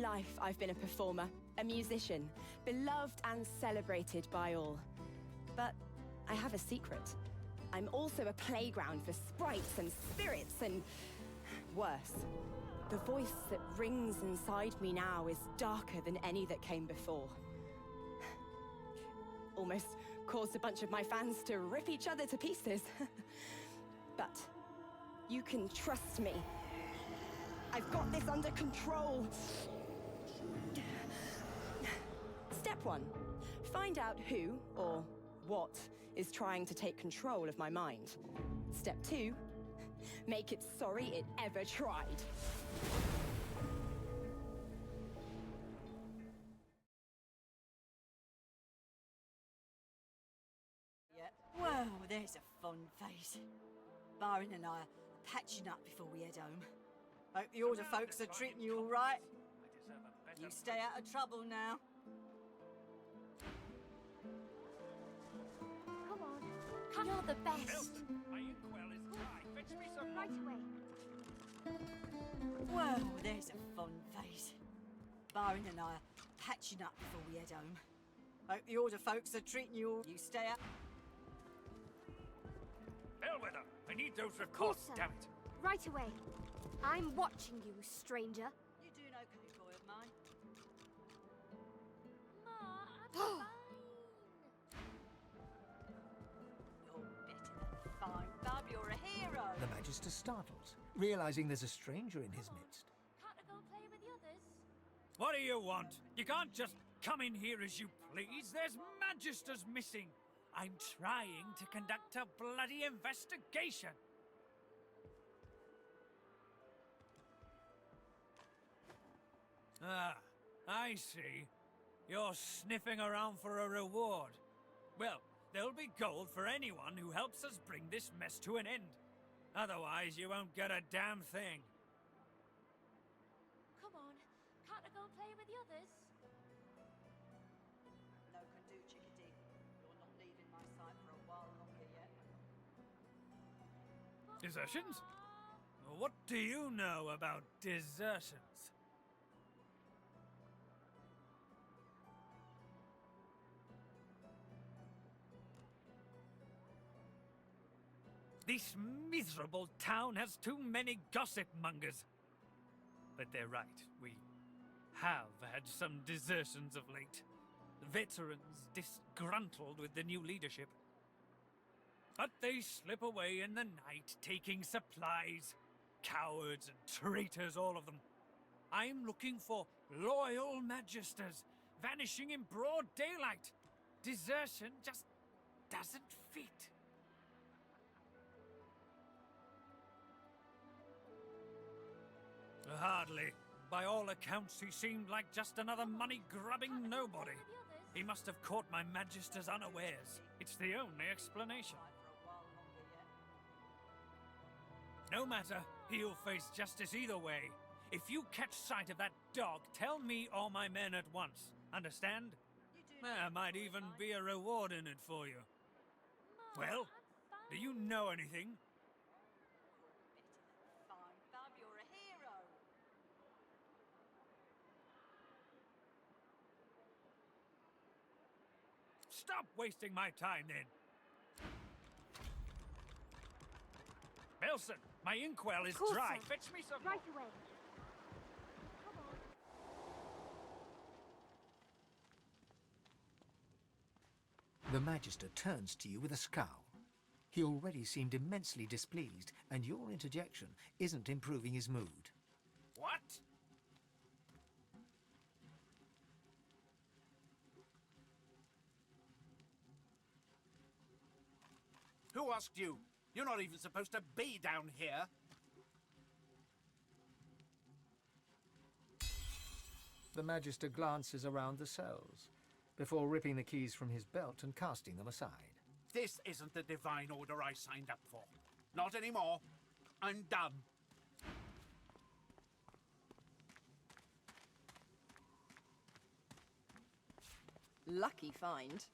life, I've been a performer, a musician, beloved and celebrated by all. But I have a secret. I'm also a playground for sprites and spirits and worse. The voice that rings inside me now is darker than any that came before. Almost caused a bunch of my fans to rip each other to pieces. But you can trust me. I've got this under control. Step 1. Find out who or what is trying to take control of my mind. Step 2. Make it sorry it ever tried. Yeah. Well, there's a fun face. Byron and I are patching up before we head home. Hope the order folks are treating you all right. You stay out of trouble now. Come on. You're the best. My inkwell is dry. Fetch me some Right away. Well, there's a fun face. Byron and I are patching up before we head home. Hope the order folks are treating you all. You stay out. Bellwether, I need those records, sir. damn it. Right away. I'm watching you, stranger. You doing okay, boy of mine? Ma, I'm fine. You're better than fine, bub. You're a hero. The Magister startles, realizing there's a stranger in his midst. Can't I go and play with the others? What do you want? You can't just come in here as you please. There's Magisters missing. I'm trying to conduct a bloody investigation. Ah, I see. You're sniffing around for a reward. Well, there'll be gold for anyone who helps us bring this mess to an end. Otherwise, you won't get a damn thing. Come on. Can't I go and play with the others? No can do, chickadee. You're not leaving my sight for a while longer yet. Desertions? What do you know about desertions? This miserable town has too many gossip mongers. But they're right, we have had some desertions of late. Veterans disgruntled with the new leadership. But they slip away in the night, taking supplies. Cowards and traitors, all of them. I'm looking for loyal Magisters, vanishing in broad daylight. Desertion just doesn't fit. Hardly. By all accounts, he seemed like just another money-grubbing nobody. He must have caught my Magisters unawares. It's the only explanation. No matter, he'll face justice either way. If you catch sight of that dog, tell me or my men at once. Understand? There might even be a reward in it for you. Well, do you know anything? Fine, bub. You're a hero. Stop wasting my time, then. Belson, my inkwell is Course, dry. sir. Fetch me some. Right away. Come on. The Magister turns to you with a scowl. He already seemed immensely displeased, and your interjection isn't improving his mood. What? Who asked you? You're not even supposed to be down here. The Magister glances around the cells, before ripping the keys from his belt and casting them aside. This isn't the divine order I signed up for. Not anymore. I'm done. Lucky find.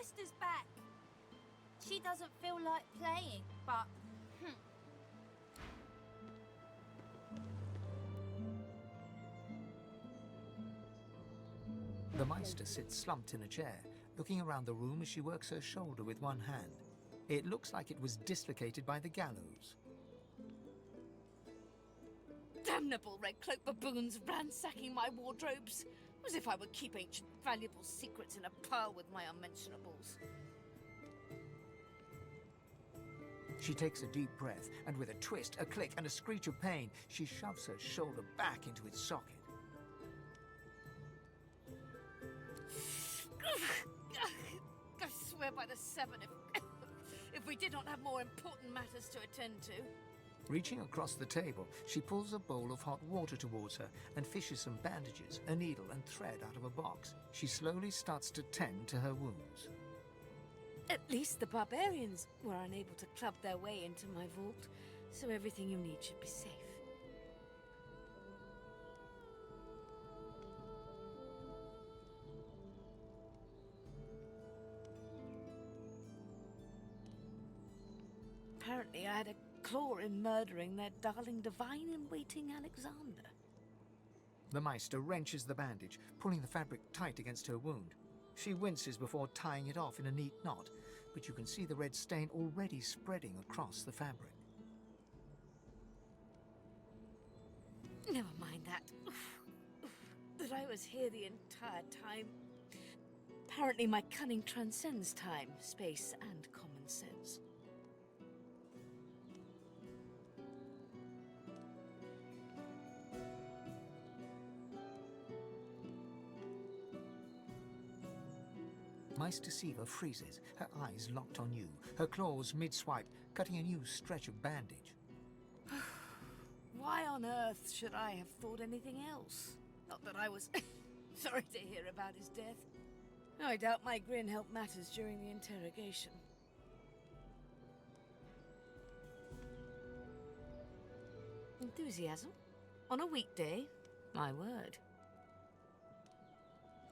Meister's back. She doesn't feel like playing, but... The Meister sits slumped in a chair, looking around the room as she works her shoulder with one hand. It looks like it was dislocated by the gallows. Damnable red cloak baboons ransacking my wardrobes, as if I would keep ancient valuable secrets in a pile with my unmentionables. She takes a deep breath, and with a twist, a click, and a screech of pain, she shoves her shoulder back into its socket. I swear by the seven, if we did not have more important matters to attend to. Reaching across the table, she pulls a bowl of hot water towards her and fishes some bandages, a needle and thread out of a box. She slowly starts to tend to her wounds. At least the barbarians were unable to club their way into my vault, so everything you need should be safe. Apparently I had a claw in murdering their darling divine-in-waiting Alexander. The Meister wrenches the bandage, pulling the fabric tight against her wound. She winces before tying it off in a neat knot, but you can see the red stain already spreading across the fabric. Never mind that. That I was here the entire time. Apparently my cunning transcends time, space, and common sense. Meister Siva freezes, her eyes locked on you, her claws mid-swipe, cutting a new stretch of bandage. Why on earth should I have thought anything else? Not that I was sorry to hear about his death. I doubt my grin helped matters during the interrogation. Enthusiasm? On a weekday? My word.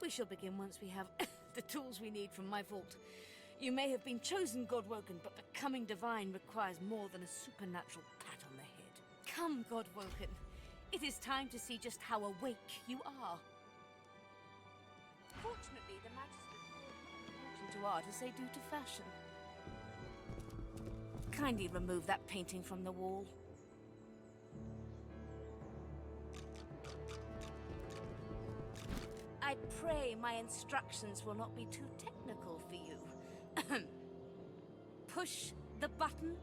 We shall begin once we have the tools we need from my vault. You may have been chosen, Godwoken, but becoming divine requires more than a supernatural pat on the head. Come, Godwoken. It is time to see just how awake you are. Fortunately, the magistrates to art as they do to fashion. Kindly remove that painting from the wall. I pray my instructions will not be too technical for you. Push the button.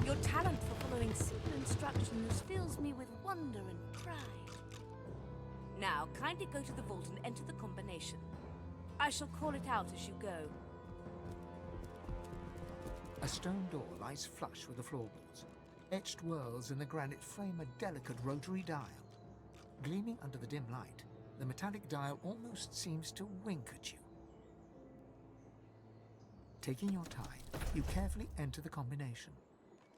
Your talent for following simple instructions fills me with wonder and pride. Now, kindly go to the vault and enter the combination. I shall call it out as you go. A stone door lies flush with the floorboards. Etched whorls in the granite frame a delicate rotary dial. Gleaming under the dim light, the metallic dial almost seems to wink at you. Taking your time, you carefully enter the combination.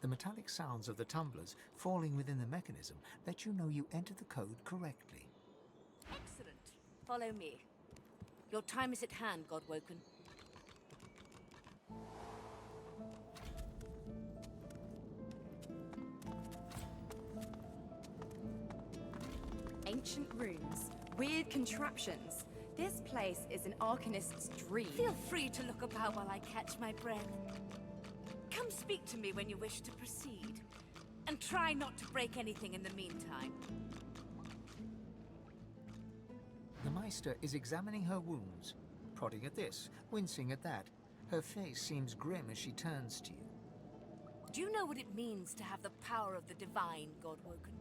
The metallic sounds of the tumblers falling within the mechanism let you know you entered the code correctly. Excellent. Follow me. Your time is at hand, Godwoken. Ancient runes, weird contraptions. This place is an arcanist's dream. Feel free to look about while I catch my breath. Come speak to me when you wish to proceed. And try not to break anything in the meantime. The Meister is examining her wounds, prodding at this, wincing at that. Her face seems grim as she turns to you. Do you know what it means to have the power of the divine, Godwoken?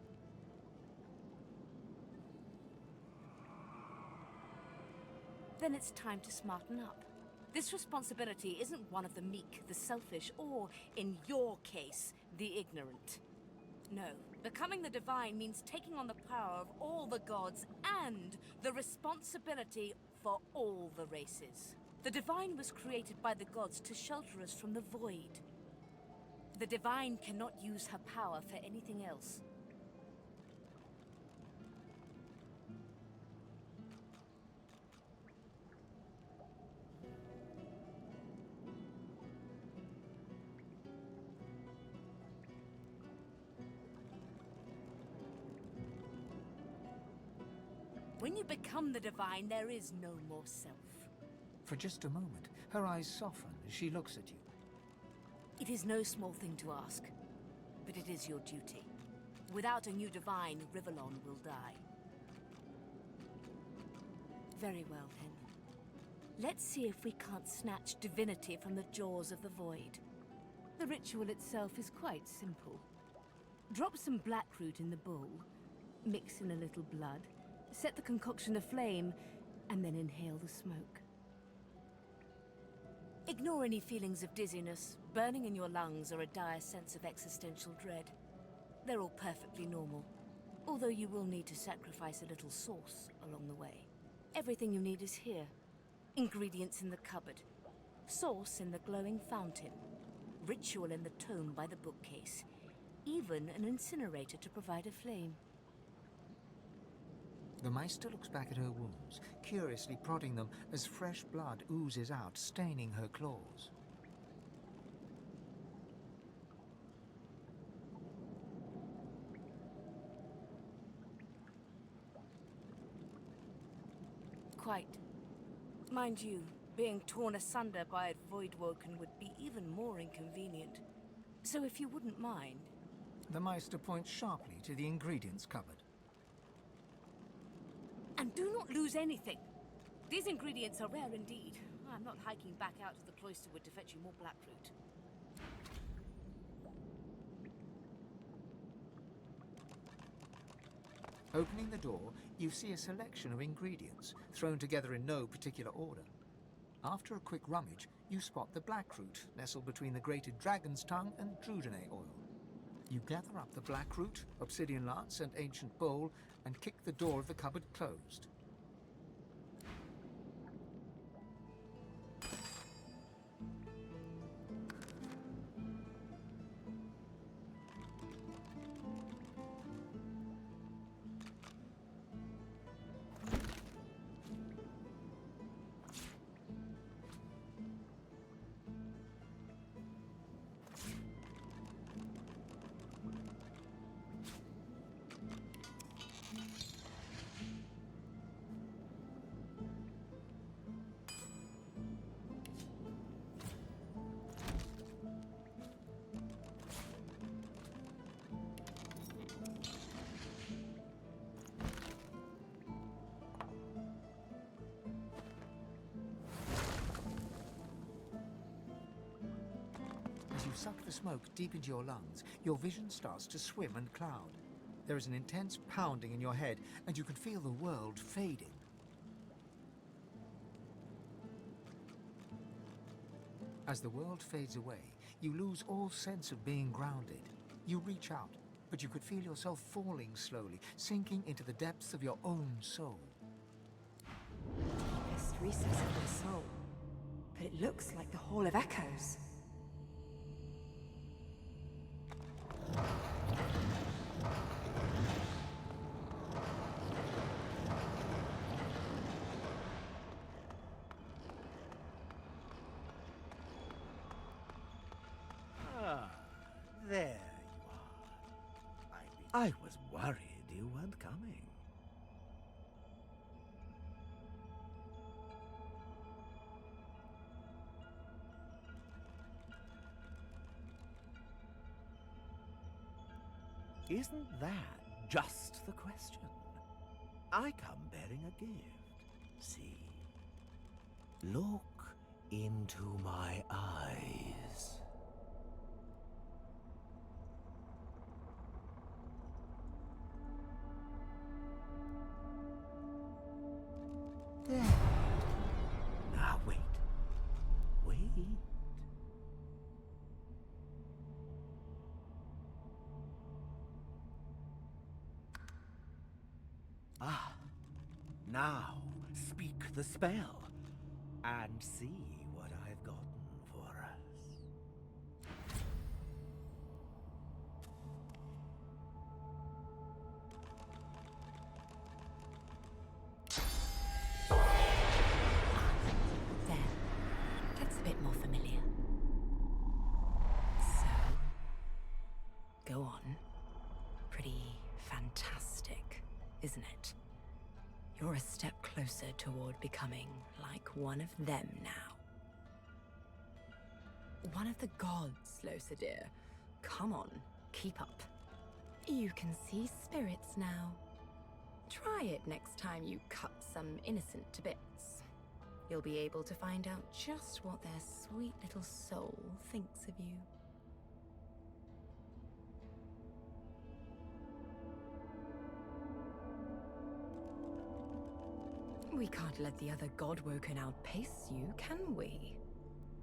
Then it's time to smarten up. This responsibility isn't one of the meek, the selfish, or, in your case, the ignorant. No, becoming the divine means taking on the power of all the gods and the responsibility for all the races. The divine was created by the gods to shelter us from the void. The divine cannot use her power for anything else. When you become the divine, there is no more self. For just a moment, her eyes soften as she looks at you. It is no small thing to ask, but it is your duty. Without a new divine, Rivellon will die. Very well, then. Let's see if we can't snatch divinity from the jaws of the void. The ritual itself is quite simple. Drop some blackroot in the bowl, mix in a little blood, set the concoction aflame, and then inhale the smoke. Ignore any feelings of dizziness, burning in your lungs, or a dire sense of existential dread. They're all perfectly normal, although you will need to sacrifice a little sauce along the way. Everything you need is here. Ingredients in the cupboard, sauce in the glowing fountain, ritual in the tome by the bookcase, even an incinerator to provide a flame. The Meister looks back at her wounds, curiously prodding them as fresh blood oozes out, staining her claws. Quite. Mind you, being torn asunder by a voidwoken would be even more inconvenient. So if you wouldn't mind... The Meister points sharply to the ingredients cupboard. And do not lose anything. These ingredients are rare indeed. I'm not hiking back out to the cloisterwood to fetch you more blackroot. Opening the door, you see a selection of ingredients, thrown together in no particular order. After a quick rummage, you spot the blackroot, nestled between the grated dragon's tongue and drudene oil. You gather up the blackroot, obsidian lance, and ancient bowl, and kick the door of the cupboard closed. As you suck the smoke deep into your lungs, your vision starts to swim and cloud. There is an intense pounding in your head, and you can feel the world fading. As the world fades away, you lose all sense of being grounded. You reach out, but you could feel yourself falling slowly, sinking into the depths of your own soul. Deepest recess of my soul. But it looks like the Hall of Echoes. There you are. I was worried you weren't coming. Isn't that just the question? I come bearing a gift. See? Look into my eyes. There. Now wait. Wait. Ah. Now speak the spell and see what I've gotten for us. There. That's a bit more familiar. So, go on. Pretty fantastic, isn't it? You're a step closer toward becoming like one of them now. One of the gods, Lohse dear. Come on, keep up. You can see spirits now. Try it next time you cut some innocent to bits. You'll be able to find out just what their sweet little soul thinks of you. We can't let the other God-woken outpace you, can we?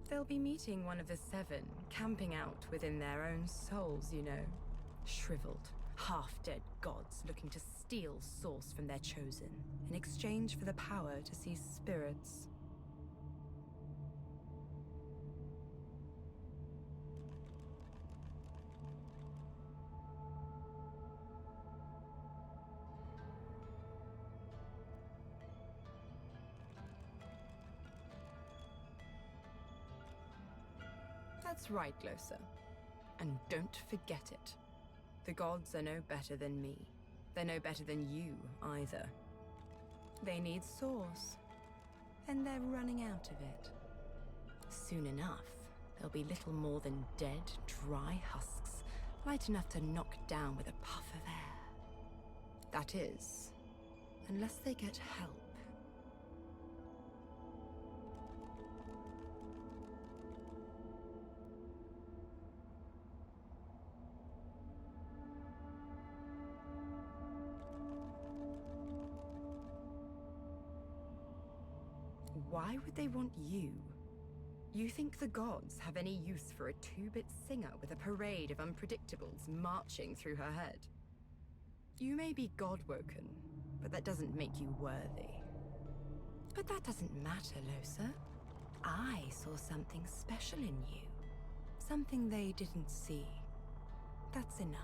They'll be meeting one of the 7, camping out within their own souls, you know. Shriveled, half-dead gods looking to steal source from their chosen, in exchange for the power to see spirits. That's right, Lohse. And don't forget it. The gods are no better than me. They're no better than you, either. They need source, and they're running out of it. Soon enough, they'll be little more than dead, dry husks, light enough to knock down with a puff of air. That is, unless they get help. Why would they want you? You think the gods have any use for a 2-bit singer with a parade of unpredictables marching through her head? You may be god-woken, but that doesn't make you worthy. But that doesn't matter, Lohse. I saw something special in you. Something they didn't see. That's enough.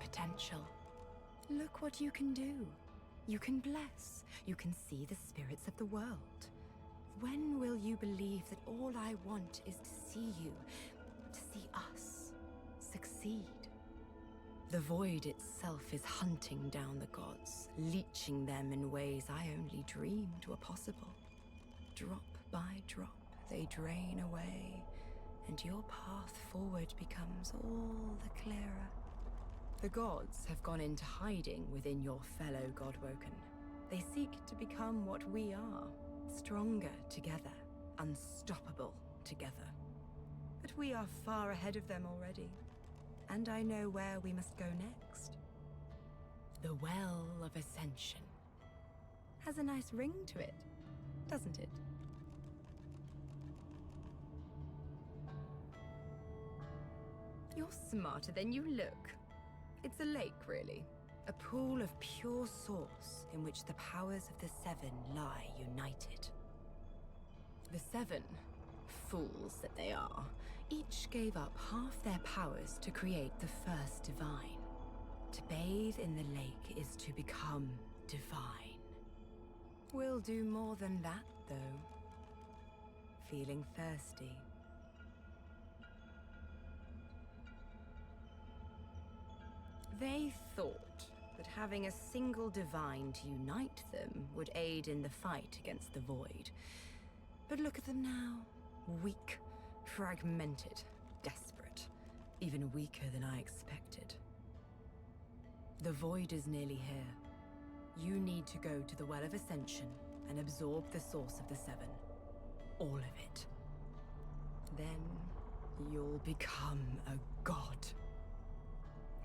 Potential. Look what you can do. You can bless. You can see the spirits of the world. When will you believe that all I want is to see you, to see us, succeed? The void itself is hunting down the gods, leeching them in ways I only dreamed were possible. Drop by drop, they drain away, and your path forward becomes all the clearer. The gods have gone into hiding within your fellow Godwoken. They seek to become what we are, stronger together, unstoppable together. But we are far ahead of them already, and I know where we must go next. The Well of Ascension. Has a nice ring to it, doesn't it? You're smarter than you look. It's a lake, really. A pool of pure source in which the powers of the 7 lie united. The 7, fools that they are, each gave up half their powers to create the first divine. To bathe in the lake is to become divine. We'll do more than that, though. Feeling thirsty? They thought that having a single divine to unite them would aid in the fight against the void. But look at them now. Weak, fragmented, desperate. Even weaker than I expected. The void is nearly here. You need to go to the Well of Ascension and absorb the source of the 7. All of it. Then you'll become a god.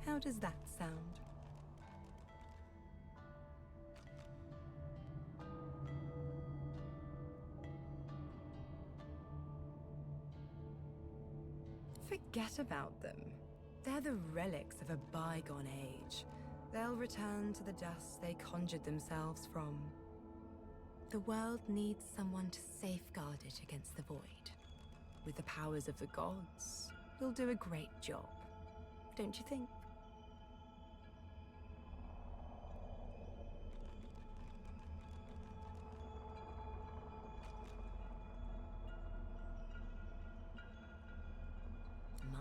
How does that sound? Forget about them. They're the relics of a bygone age. They'll return to the dust they conjured themselves from. The world needs someone to safeguard it against the void. With the powers of the gods, you'll do a great job, don't you think?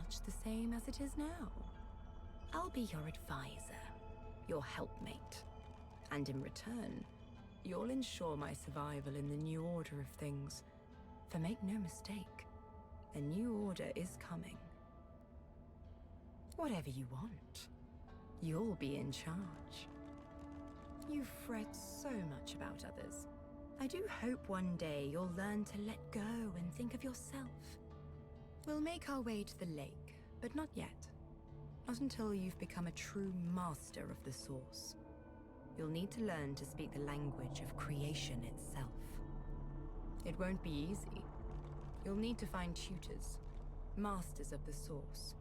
much the same as it is now. I'll be your advisor, your helpmate, and in return, you'll ensure my survival in the new order of things. For make no mistake, a new order is coming. Whatever you want, you'll be in charge. You fret so much about others. I do hope one day you'll learn to let go and think of yourself. We'll make our way to the lake, but not yet. Not until you've become a true master of the Source. You'll need to learn to speak the language of creation itself. It won't be easy. You'll need to find tutors, masters of the Source.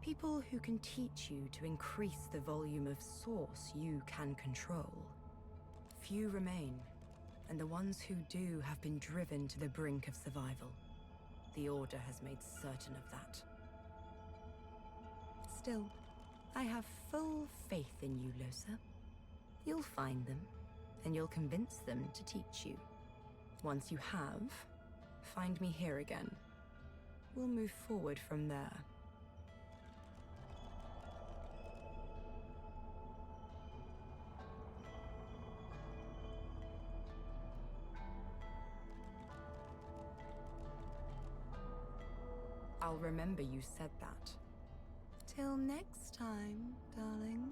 People who can teach you to increase the volume of Source you can control. Few remain, and the ones who do have been driven to the brink of survival. The Order has made certain of that. Still, I have full faith in you, Lohse. You'll find them, and you'll convince them to teach you. Once you have, find me here again. We'll move forward from there. I'll remember you said that. Till next time, darling.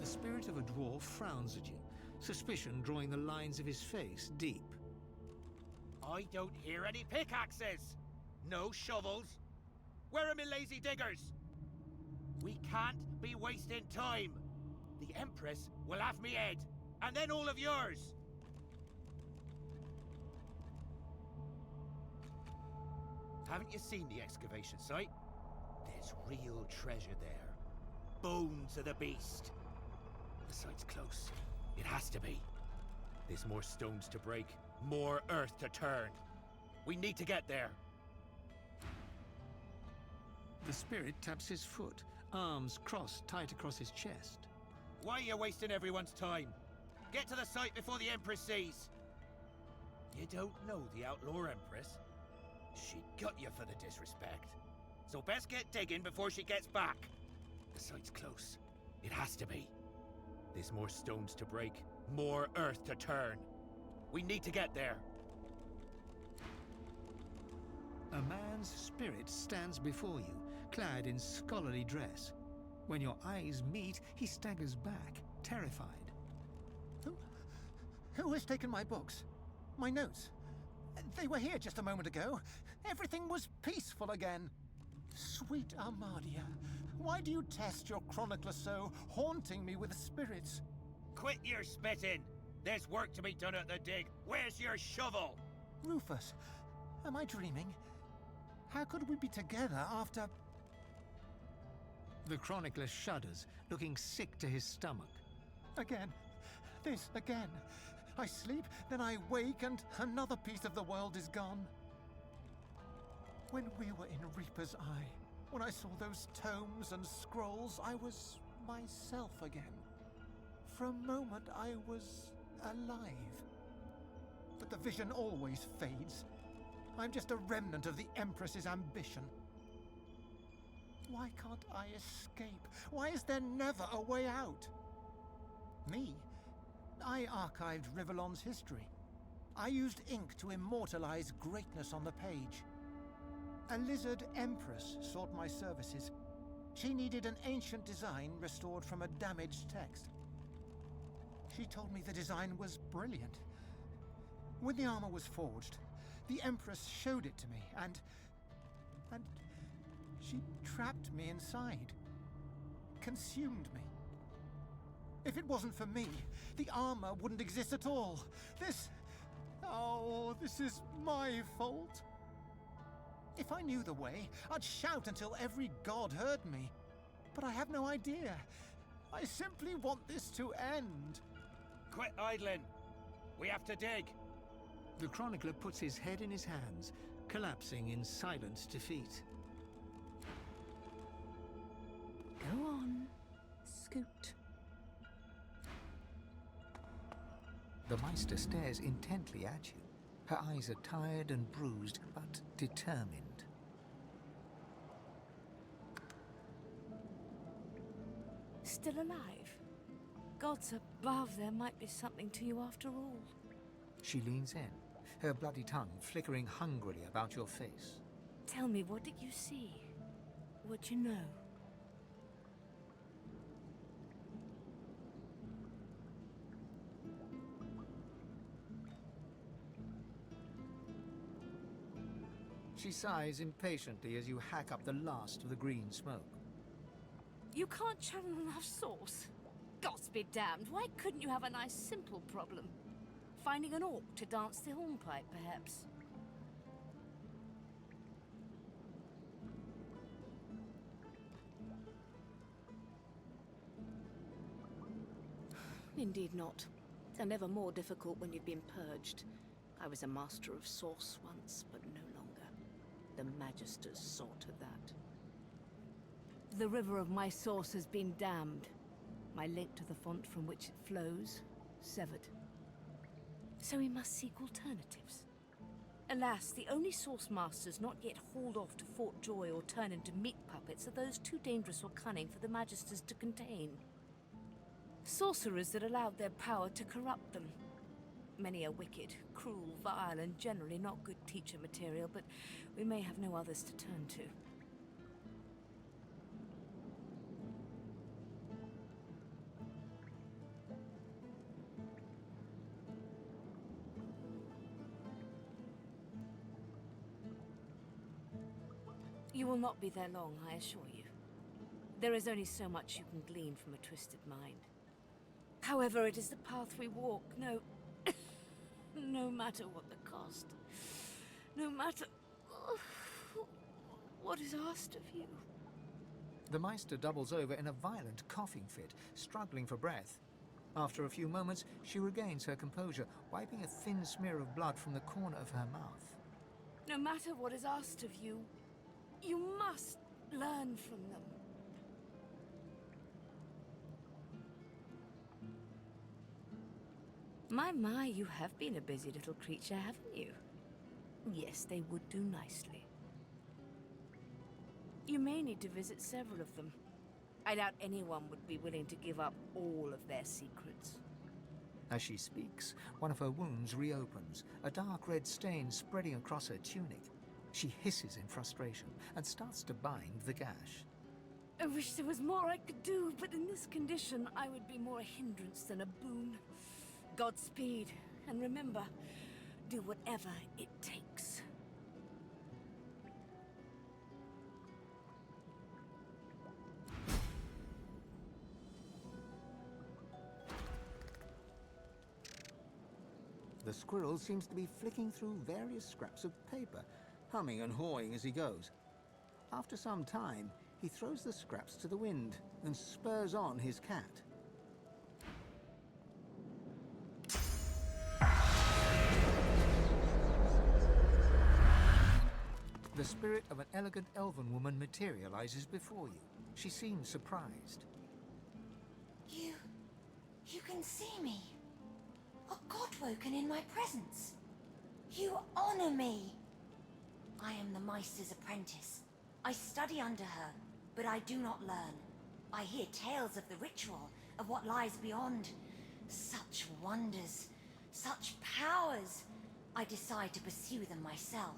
The spirit of a dwarf frowns at you, suspicion drawing the lines of his face deep. I don't hear any pickaxes! No shovels! Where are my lazy diggers? We can't be wasting time! The Empress will have me head, and then all of yours! Haven't you seen the excavation site? There's real treasure there. Bones of the beast. The site's close. It has to be. There's more stones to break, more earth to turn. We need to get there. The spirit taps his foot, arms crossed tight across his chest. Why are you wasting everyone's time? Get to the site before the Empress sees. You don't know the Outlaw Empress? She'd gut you for the disrespect. So best get digging before she gets back. The site's close. It has to be. There's more stones to break, more earth to turn. We need to get there. A man's spirit stands before you, clad in scholarly dress. When your eyes meet, he staggers back, terrified. Who has taken my books? My notes? They were here just a moment ago. Everything was peaceful again. Sweet Armadia, why do you test your chronicler so, haunting me with the spirits? Quit your spitting! There's work to be done at the dig. Where's your shovel? Rufus, am I dreaming? How could we be together after... The chronicler shudders, looking sick to his stomach. Again. This again. I sleep, then I wake, and another piece of the world is gone. When we were in Reaper's Eye, when I saw those tomes and scrolls, I was myself again. For a moment, I was alive. But the vision always fades. I'm just a remnant of the Empress's ambition. Why can't I escape? Why is there never a way out? Me? I archived Rivellon's history. I used ink to immortalize greatness on the page. A lizard empress sought my services. She needed an ancient design restored from a damaged text. She told me the design was brilliant. When the armor was forged, the Empress showed it to me, and she trapped me inside. Consumed me. If it wasn't for me, the armor wouldn't exist at all. This is my fault. If I knew the way, I'd shout until every god heard me. But I have no idea. I simply want this to end. Quit idling. We have to dig. The chronicler puts his head in his hands, collapsing in silent defeat. Go on. Scoot. The Meister stares intently at you. Her eyes are tired and bruised, but determined. Still alive? Gods above, there might be something to you after all. She leans in, her bloody tongue flickering hungrily about your face. Tell me, what did you see? What you know? She sighs impatiently as you hack up the last of the green smoke. You can't channel enough sauce? Gods be damned, why couldn't you have a nice simple problem? Finding an orc to dance the hornpipe, perhaps? Indeed not. They're never more difficult when you've been purged. I was a master of sauce once, but no longer. The Magisters saw to that. The river of my source has been dammed. My link to the font from which it flows, severed. So we must seek alternatives. Alas, the only source masters not yet hauled off to Fort Joy or turned into meat puppets are those too dangerous or cunning for the Magisters to contain. Sorcerers that allowed their power to corrupt them. Many are wicked, cruel, vile, and generally not good teacher material, but we may have no others to turn to. You will not be there long, I assure you. There is only so much you can glean from a twisted mind. However, it is the path we walk, no matter what the cost. No matter what is asked of you. The Meister doubles over in a violent coughing fit, struggling for breath. After a few moments, she regains her composure, wiping a thin smear of blood from the corner of her mouth. No matter what is asked of you, you must learn from them. My, you have been a busy little creature, haven't you? Yes, they would do nicely. You may need to visit several of them. I doubt anyone would be willing to give up all of their secrets. As she speaks, one of her wounds reopens, a dark red stain spreading across her tunic. She hisses in frustration and starts to bind the gash. I wish there was more I could do, but in this condition, I would be more a hindrance than a boon. Godspeed, and remember, do whatever it takes. The squirrel seems to be flicking through various scraps of paper, humming and hawing as he goes. After some time, he throws the scraps to the wind and spurs on his cat. The spirit of an elegant elven woman materializes before you. She seems surprised. You can see me. A god woken in my presence. You honor me. I am the Meister's apprentice. I study under her, but I do not learn. I hear tales of the ritual, of what lies beyond. Such wonders, such powers. I decide to pursue them myself.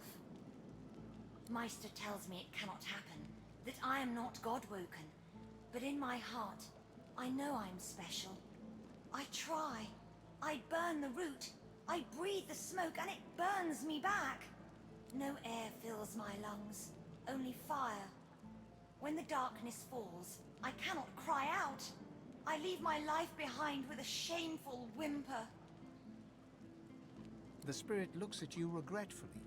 Meister tells me it cannot happen, that I am not God-woken. But in my heart, I know I'm special. I try. I burn the root. I breathe the smoke and it burns me back. No air fills my lungs, only fire. When the darkness falls, I cannot cry out. I leave my life behind with a shameful whimper. The spirit looks at you regretfully.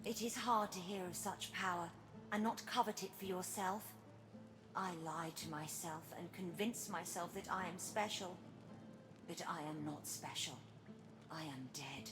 It is hard to hear of such power and not covet it for yourself. I lie to myself and convince myself that I am special. But I am not special. I am dead.